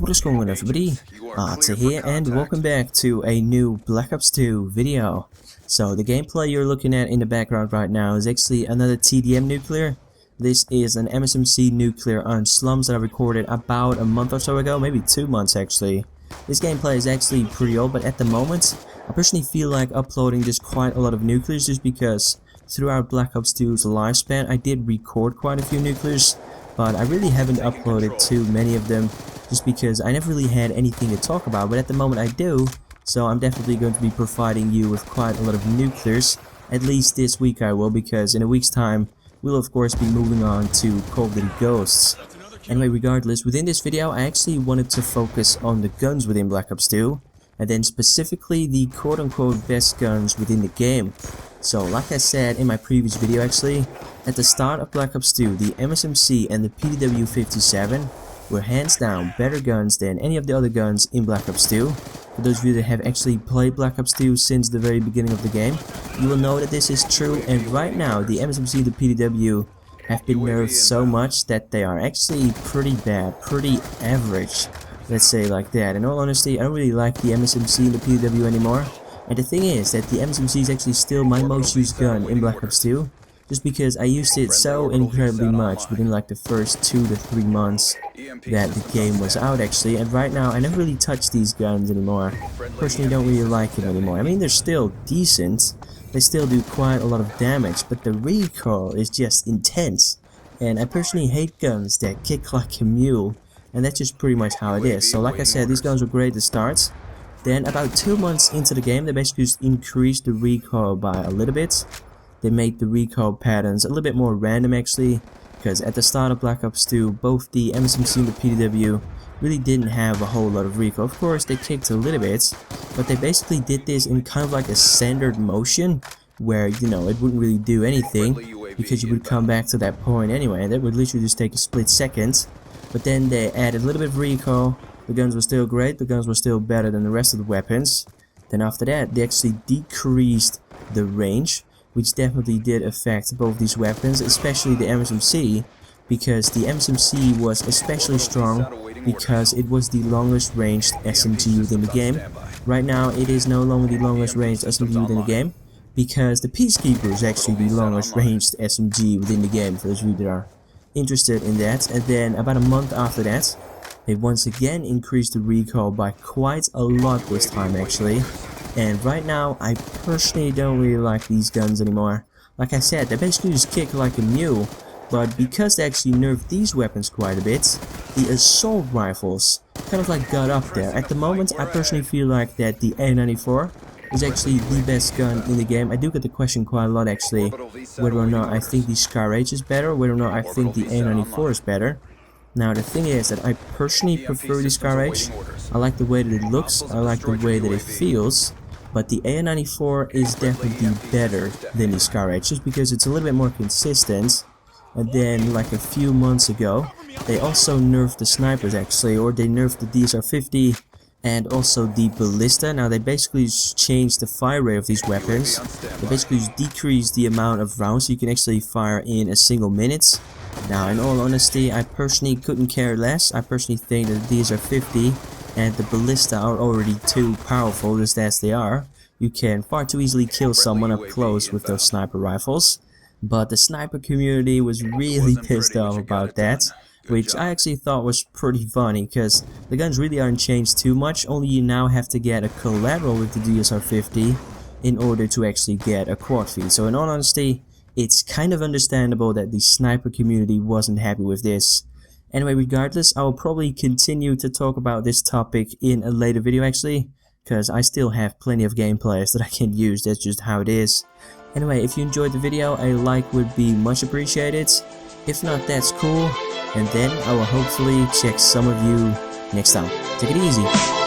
What is going on, everybody? Arta here, and welcome back to a new Black Ops 2 video. So the gameplay you're looking at in the background right now is actually another TDM nuclear. This is an MSMC nuclear on slums that I recorded about a month or so ago, maybe 2 months actually. This gameplay is actually pretty old, but at the moment I personally feel like uploading just quite a lot of nuclears, just because throughout Black Ops 2's lifespan I did record quite a few nuclears, but I really haven't uploaded too many of them, just because I never really had anything to talk about. But at the moment I do, so I'm definitely going to be providing you with quite a lot of nuclears. At least this week I will, because in a week's time we'll of course be moving on to Call of Duty Ghosts. Anyway, regardless, within this video I actually wanted to focus on the guns within Black Ops 2, and then specifically the quote-unquote best guns within the game. So like I said in my previous video actually, at the start of Black Ops 2, the MSMC and the PDW-57 were hands down better guns than any of the other guns in Black Ops 2. For those of you that have actually played Black Ops 2 since the very beginning of the game, you will know that this is true, and right now the MSMC and the PDW have been nerfed so much that they are actually pretty bad, pretty average, let's say like that. In all honesty, I don't really like the MSMC and the PDW anymore. And the thing is that the MSMC is actually still my most used gun in Black Ops 2, just because I used it so incredibly much within like the first 2 to 3 months that the game was out actually. And right now I never really touch these guns anymore. Personally don't really like them anymore. I mean, they're still decent, they still do quite a lot of damage, but the recoil is just intense. And I personally hate guns that kick like a mule, and that's just pretty much how it is. So like I said, these guns were great to start. Then about 2 months into the game, they basically just increased the recoil by a little bit. They made the recoil patterns a little bit more random actually, because at the start of Black Ops 2, both the MSMC and the PDW really didn't have a whole lot of recoil. Of course, they kicked a little bit, but they basically did this in kind of like a standard motion, where, you know, it wouldn't really do anything, because you would come back to that point anyway, and that would literally just take a split second. But then they added a little bit of recoil. The guns were still great, the guns were still better than the rest of the weapons. Then after that, they actually decreased the range, which definitely did affect both these weapons, especially the MSMC, because the MSMC was especially strong because it was the longest ranged SMG within the game. Right now it is no longer the longest ranged SMG within the game, because the Peacekeeper is actually the longest ranged SMG within the game, for those of you that are interested in that. And then about a month after that, they once again increased the recoil by quite a lot this time actually. And right now I personally don't really like these guns anymore. Like I said, they basically just kick like a mule, but because they actually nerfed these weapons quite a bit, the assault rifles kind of like got up there. At the moment I personally feel like that the A94 is actually the best gun in the game. I do get the question quite a lot actually, whether or not I think the Scar H is better, whether or not I think the A94 is better. Now the thing is that I personally prefer the Scar H. I like the way that it looks, I like the way that it feels, but the A94 is definitely better than the Scar H, just because it's a little bit more consistent. And then like a few months ago, they also nerfed the snipers actually, or they nerfed the DSR-50 and also the ballista. Now they basically just changed the fire rate of these weapons. They basically just decreased the amount of rounds you can actually fire in a single minute. Now in all honesty, I personally couldn't care less. I personally think that these are 50 and the ballista are already too powerful just as they are. You can far too easily kill someone up close with those sniper rifles. But the sniper community was really pissed off about that, which I actually thought was pretty funny, because the guns really aren't changed too much. Only you now have to get a collateral with the DSR-50 in order to actually get a quad feed. So in all honesty, it's kind of understandable that the sniper community wasn't happy with this. Anyway, regardless, I will probably continue to talk about this topic in a later video actually, because I still have plenty of gameplays that I can use. That's just how it is. Anyway, if you enjoyed the video, a like would be much appreciated. If not, that's cool, and then I will hopefully check some of you next time. Take it easy.